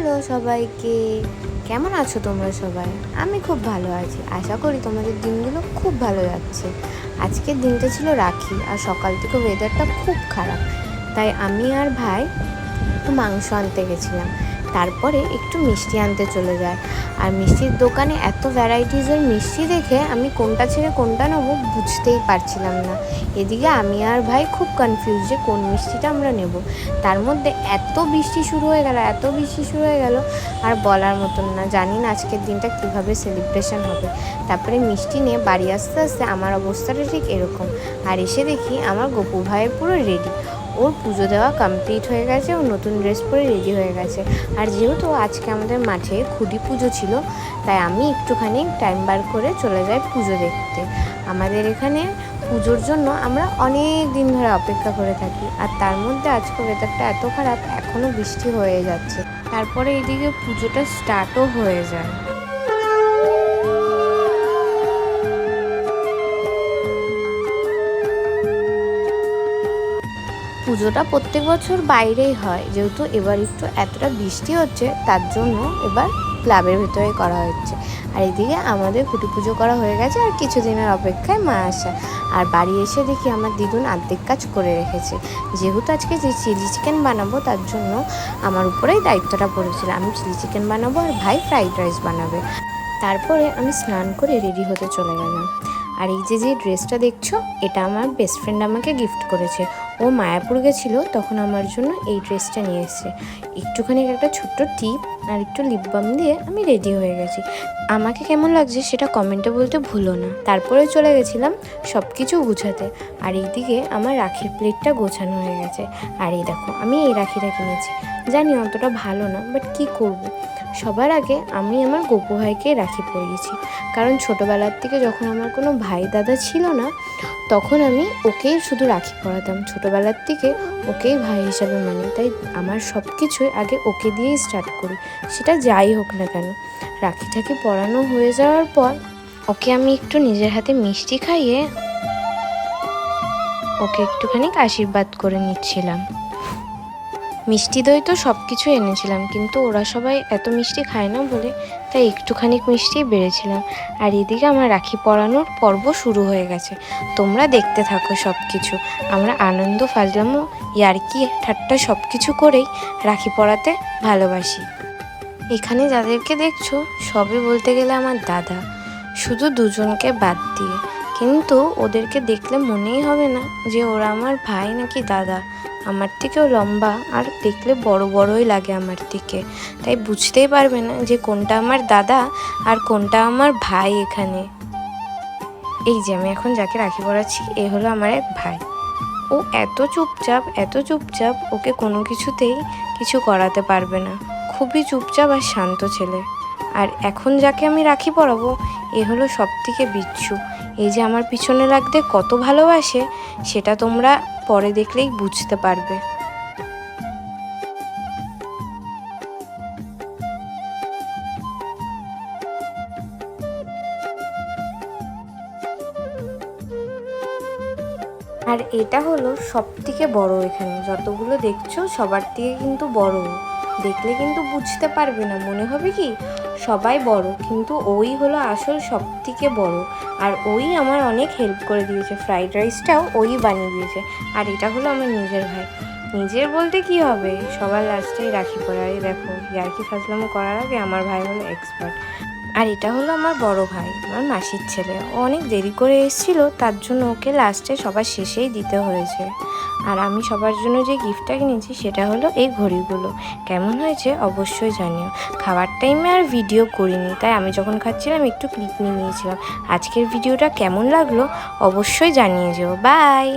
Hello সবাইকে, কেমন আছো তোমরা সবাই? আমি খুব ভালো আছি। আশা করি তোমাদের দিনগুলো খুব ভালো যাচ্ছে। আজকের দিনটা ছিল রাখি, আর সকাল থেকে ওয়েদারটা খুব খারাপ, তাই আমি আর ভাই একটু মাংস আনতে গেছিলাম। তারপরে একটু মিষ্টি আনতে চলে যায়। আর মিষ্টির দোকানে এত ভ্যারাইটিসের মিষ্টি দেখে আমি কোনটা ছেড়ে কোনটা নেবো বুঝতেই পারছিলাম না। এদিকে আমি আর ভাই খুব কনফিউজ যে কোন মিষ্টিটা আমরা নেব। তার মধ্যে এত বৃষ্টি শুরু হয়ে গেল আর বলার মতন না। জানি না আজকের দিনটা কিভাবে সেলিব্রেশন হবে। তারপরে মিষ্টি নিয়ে বাড়ি আসতে আসতে আমার অবস্থাটা ঠিক এরকম। আর এসে দেখি আমার গপু ভাইয়ের পুরো রেডি। ওর পুজো দেওয়া কমপ্লিট হয়ে গেছে, ও নতুন ড্রেস পরে রেডি হয়ে গেছে। আর যেহেতু আজকে আমাদের মাঠে খুঁটি পুজো ছিল, তাই আমি একটুখানি টাইম বার করে চলে যাই পুজো দেখতে। আমাদের এখানে পুজোর জন্য আমরা অনেক দিন ধরে অপেক্ষা করে থাকি, আর তার মধ্যে আজকে ওয়েদারটা এত খারাপ, এখনও বৃষ্টি হয়ে যাচ্ছে। তারপরে এইদিকে পুজোটা স্টার্টও হয়ে যায়। পুজোটা প্রত্যেক বছর বাইরেই হয়, যেহেতু এবার একটু এতটা বৃষ্টি হচ্ছে তার জন্য এবার ক্লাবের ভেতরে করা হচ্ছে। আর এদিকে আমাদের খুঁটি পুজো করা হয়ে গেছে, আর কিছুদিনের অপেক্ষায় মা আসা। আর বাড়ি এসে দেখি আমার দিদুন অর্ধেক কাজ করে রেখেছে। যেহেতু আজকে যে চিলি চিকেন বানাবো তার জন্য আমার উপরেই দায়িত্বটা পড়েছিল। আমি চিলি চিকেন বানাবো আর ভাই ফ্রাইড রাইস বানাবে। তারপরে আমি স্নান করে রেডি হতে চলে গেলাম। আর এই যে ড্রেসটা দেখছো, এটা আমার বেস্ট ফ্রেন্ড আমাকে গিফট করেছে। ও মায়াপুর গেছিলো, তখন আমার জন্য এই ড্রেসটা নিয়ে এসেছে। একটুখানি একটা ছোট্ট টিপ আর একটু লিপ বাম দিয়ে আমি রেডি হয়ে গেছি। আমাকে কেমন লাগছে সেটা কমেন্টে বলতে ভুলো না। তারপরে চলে গেছিলাম সব কিছু গুছাতে। আর এইদিকে আমার রাখির প্লেটটা গোছানো হয়ে গেছে। আর এই দেখো, আমি এই রাখিটা কিনেছি। জানি অতটা ভালো না, বাট কি করব। সবার আগে আমি আমার গপু ভাইকে রাখি পরিয়েছি, কারণ ছোটোবেলার থেকে যখন আমার কোনো ভাই দাদা ছিল না, তখন আমি ওকেই শুধু রাখি পরাতাম। ছোটোবেলার থেকে ওকেই ভাই হিসাবে মানি, তাই আমার সব কিছুই আগে ওকে দিয়েই স্টার্ট করি, সেটা যাই হোক না কেন। রাখিটাকে পরানো হয়ে যাওয়ার পর ওকে আমি একটু নিজের হাতে মিষ্টি খাইয়ে ওকে একটুখানি আশীর্বাদ করে নিচ্ছিলাম। মিষ্টি দই তো সব কিছু এনেছিলাম, কিন্তু ওরা সবাই এত মিষ্টি খায় না বলে তাই একটুখানি মিষ্টি বেড়েছিলাম। আর এদিকে আমার রাখি পরানোর পর্ব শুরু হয়ে গেছে। তোমরা দেখতে থাকো সব কিছু। আমরা আনন্দ ফাজলামো ইয়ার্কি ঠাট্টা সব কিছু করেই রাখি পরাতে ভালোবাসি। এখানে যাদেরকে দেখছো সবই বলতে গেলে আমার দাদা, শুধু দুজনকে বাদ দিয়ে। কিন্তু ওদেরকে দেখলে মনেই হবে না যে ওরা আমার ভাই নাকি দাদা। আমার থেকেও লম্বা, আর দেখলে বড় বড়ই লাগে আমার থেকে, তাই বুঝতেই পারবে না যে কোনটা আমার দাদা আর কোনটা আমার ভাই। এখানে এই যে আমি এখন যাকে রাখি পরাচ্ছি, এ হলো আমার এক ভাই। ও এত চুপচাপ, ওকে কোনো কিছুতেই কিছু করাতে পারবে না। খুবই চুপচাপ আর শান্ত ছেলে। আর এখন যাকে আমি রাখি পরাবো, এ হলো সব থেকে বিচ্ছু। এই যে আমার পিছনে লাগতে কত ভালোবাসে, সেটা তোমরা পরে দেখলেই বুঝতে পারবে। আর এটা হলো সব থেকে বড়। এখানে যতগুলো দেখছো সবার থেকে কিন্তু বড়। দেখলে কিন্তু বুঝতে পারবে না, মনে হবে কি সবাই বড়, কিন্তু ওই হলো আসল সব থেকে বড়। আর ওই আমার অনেক হেল্প করে দিয়েছে, ফ্রাইড রাইসটাও ওই বানিয়ে দিয়েছে। আর এটা হলো আমার নিজের ভাই। নিজের বলতে কি হবে, সবার লাস্টেই রাখি পরা। এই দেখো, ইয়ার্কি ফাজলামো করার আগে আমার ভাই হলো এক্সপার্ট। আর এটা হলো আমার বড় ভাই, আমার মাসির ছেলে। ও অনেক দেরি করে এসেছিল, তার জন্য ওকে লাস্টে সবার শেষেই দিতে হয়েছে। আর আমি সবার জন্য যে গিফটটা কিনেছি সেটা হলো এই ঘড়িগুলো। কেমন হয়েছে অবশ্যই জানিও। খাবার টাইমে আর ভিডিও করিনি, তাই আমি যখন খাচ্ছিলাম একটু ক্লিপ নিয়ে নিয়েছিলাম। আজকের ভিডিওটা কেমন লাগলো অবশ্যই জানিয়ে যেও। বাই।